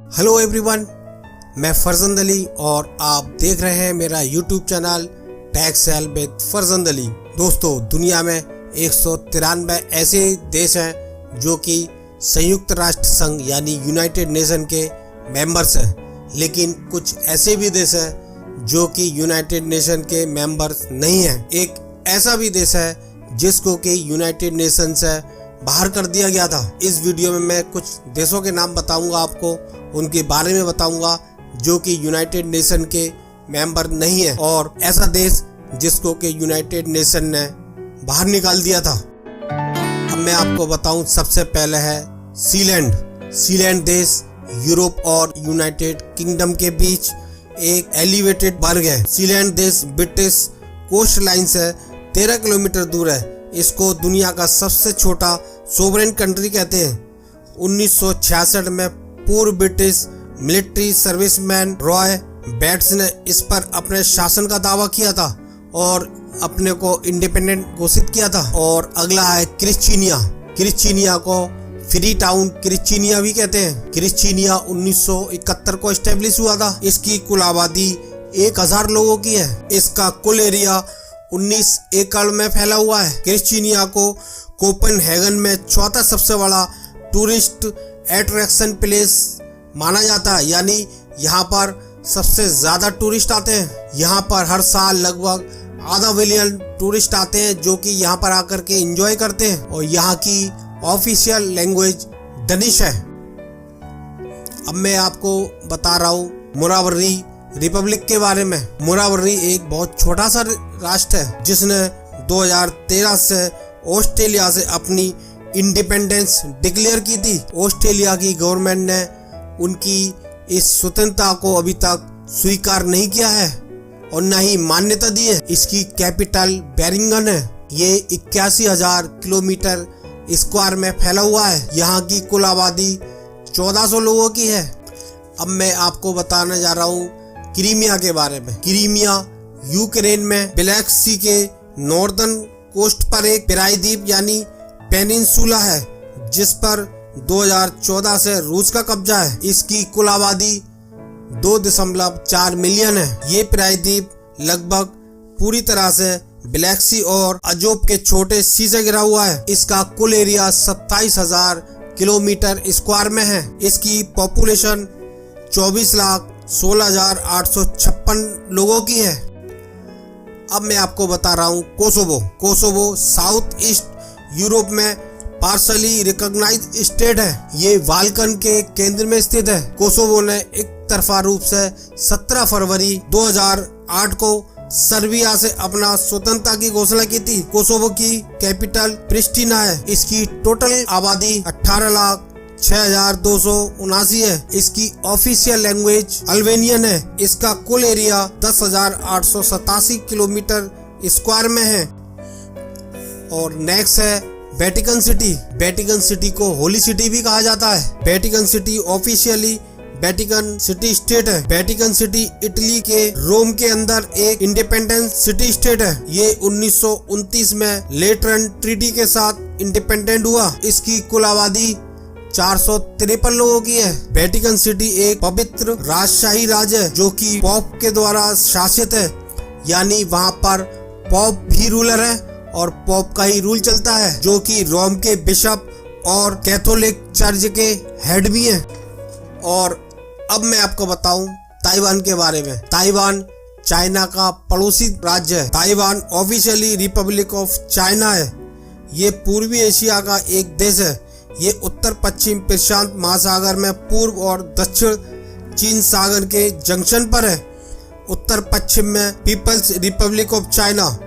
Hello everyone, मैं फरजंद अली और आप देख रहे हैं मेरा YouTube channel tax help with Farzand Ali. दोस्तों, दुनिया में 193 ऐसे देश हैं जो कि संयुक्त राष्ट्र संघ यानी यूनाइटेड नेशन के मेंबर्स हैं, लेकिन कुछ ऐसे भी देश हैं जो कि यूनाइटेड नेशन के मेंबर्स नहीं हैं। एक ऐसा भी देश है जिसको कि यूनाइटेड नेशन से बाहर कर दिया गया था। इस वीडियो में मैं कुछ देशों के नाम बताऊंगा, आपको उनके बारे में बताऊंगा जो कि यूनाइटेड नेशन के मेंबर नहीं है, और ऐसा देश जिसको कि यूनाइटेड नेशन ने बाहर निकाल दिया था। अब मैं आपको बताऊं, सबसे पहले है सीलैंड। सीलैंड देश यूरोप और यूनाइटेड किंगडम के बीच एक एलिवेटेड बर्ग है। सीलैंड देश ब्रिटिश कोस्ट लाइन से 13 किलोमीटर दूर है। इसको दुनिया का सबसे छोटा सोवरेन कंट्री कहते हैं। 1966 में पूर्व British military serviceman Roy bats ने इस पर अपने शासन का दावा किया था और अपने को इंडिपेंडेंट घोषित किया था। और अगला है क्रिश्चियनिया। क्रिश्चियनिया को फ्री टाउन क्रिश्चियनिया भी कहते हैं। क्रिश्चियनिया 1971 को एस्टेब्लिश हुआ था। इसकी कुल आबादी 1000 लोगों की है। इसका कुल एरिया 19 एकड़ में फैला हुआ है। क्रिश्चियनिया को कोपेनहेगन में चौथा सबसे बड़ा टूरिस्ट अट्रैक्शन प्लेस माना जाता है, यानी यहाँ पर सबसे ज्यादा टूरिस्ट आते हैं। यहाँ पर हर साल लगभग आधा बिलियन टूरिस्ट आते हैं जो कि यहाँ पर आकर के एंजॉय करते हैं। और यहाँ की ऑफिशियल लैंग्वेज डनिश है। अब मैं आपको बता रहा हूँ मोरावरी रिपब्लिक के बारे में। मोरावरी एक बहुत छोटा सा राष्ट्र है जिसने 2013 से ऑस्ट्रेलिया से अपनी इंडिपेंडेंस डिक्लेयर की थी। ऑस्ट्रेलिया की गवर्नमेंट ने उनकी इस स्वतंत्रता को अभी तक स्वीकार नहीं किया है और न ही मान्यता दी है। इसकी कैपिटल बेरिंगन है। ये 81,000 किलोमीटर स्क्वायर में फैला हुआ है। यहाँ की कुल आबादी 1400 लोगों की है। अब मैं आपको बताने जा रहा हूँ क्रीमिया के बारे में। क्रीमिया यूक्रेन में ब्लैक सी के नॉर्दर्न कोस्ट पर एक प्रायद्वीप यानी पेनिनसुला है जिस पर 2014 से रूस का कब्जा है। इसकी कुल आबादी 2.4 मिलियन है। ये प्रायद्वीप लगभग पूरी तरह से ब्लैक सी और अजोब के छोटे सी से घिरा हुआ है। इसका कुल एरिया 27,000 किलोमीटर स्क्वायर में है। इसकी पॉपुलेशन 24,16,856 लोगों की है। अब मैं आपको बता रहा हूँ Kosovo. Kosovo south east Europe में पार्शली रिकॉग्नाइज्ड स्टेट है। ये बाल्कन के केंद्र में स्थित है। कोसोवो ने एक तरफा रूप से 17 फरवरी 2008 को सर्बिया से अपना स्वतंत्रता की घोषणा की थी। कोसोवो की कैपिटल प्रिस्टिना है। इसकी टोटल आबादी 18,06,279 है। इसकी ऑफिशियल लैंग्वेज अल्बेनियन है। इसका कुल एरिया 10,887 किलोमीटर स्क्वायर में है। और नेक्स्ट है वेटिकन सिटी। वेटिकन सिटी को होली सिटी भी कहा जाता है। Vatican city officially Vatican city state है। वेटिकन सिटी इटली के रोम के अंदर एक इंडिपेंडेंट सिटी स्टेट है। ये 1929 में लेटरन ट्रीटी के साथ इंडिपेंडेंट हुआ। इसकी कुल आबादी 453 लोगों की है। वेटिकन सिटी एक पवित्र राजशाही राज्य है जो कि पॉप के द्वारा शासित है, यानी वहाँ पर पॉप भी रूलर है और पॉप का ही रूल चलता है, जो कि रोम के बिशप और कैथोलिक चर्च के हेड भी हैं। और अब मैं आपको बताऊं ताइवान के बारे में। ताइवान चाइना का पड़ोसी राज्य है। Taiwan officially Republic of China है। ये पूर्वी एशिया का एक देश है। ये उत्तर पश्चिम प्रशांत महासागर में पूर्व और दक्षिण चीन सागर के जंक्शन पर है। उत्तर पश्चिम में पीपल्स रिपब्लिक ऑफ चाइना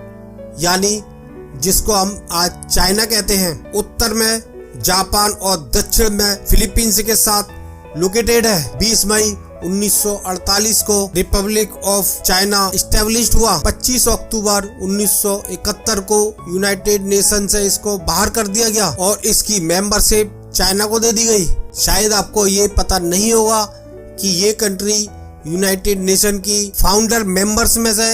यानी जिसको हम आज चाइना कहते हैं, उत्तर में जापान और दक्षिण में फिलीपींस के साथ लोकेटेड है। 20 मई 1948 को रिपब्लिक ऑफ चाइना एस्टेब्लिश्ड हुआ। 25 अक्टूबर 1971 को यूनाइटेड नेशन से इसको बाहर कर दिया गया और इसकी मेंबरशिप चाइना को दे दी गई। शायद आपको ये पता नहीं होगा कि ये कंट्री यूनाइटेड नेशन की फाउंडर मेंबर्स में से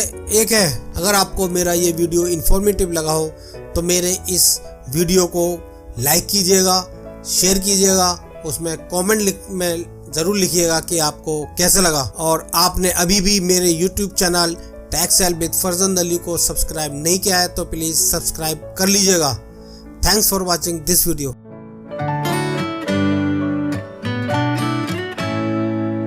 एक है। अगर आपको मेरा ये वीडियो इंफॉर्मेटिव लगा हो तो मेरे इस वीडियो को लाइक कीजिएगा, शेयर कीजिएगा, उसमें कमेंट में जरूर लिखिएगा कि आपको कैसा लगा। और आपने अभी भी मेरे YouTube channel tax help with Farzand Ali को सब्सक्राइब नहीं किया है तो प्लीज सब्सक्राइब कर लीजिएगा। Thanks for watching this video.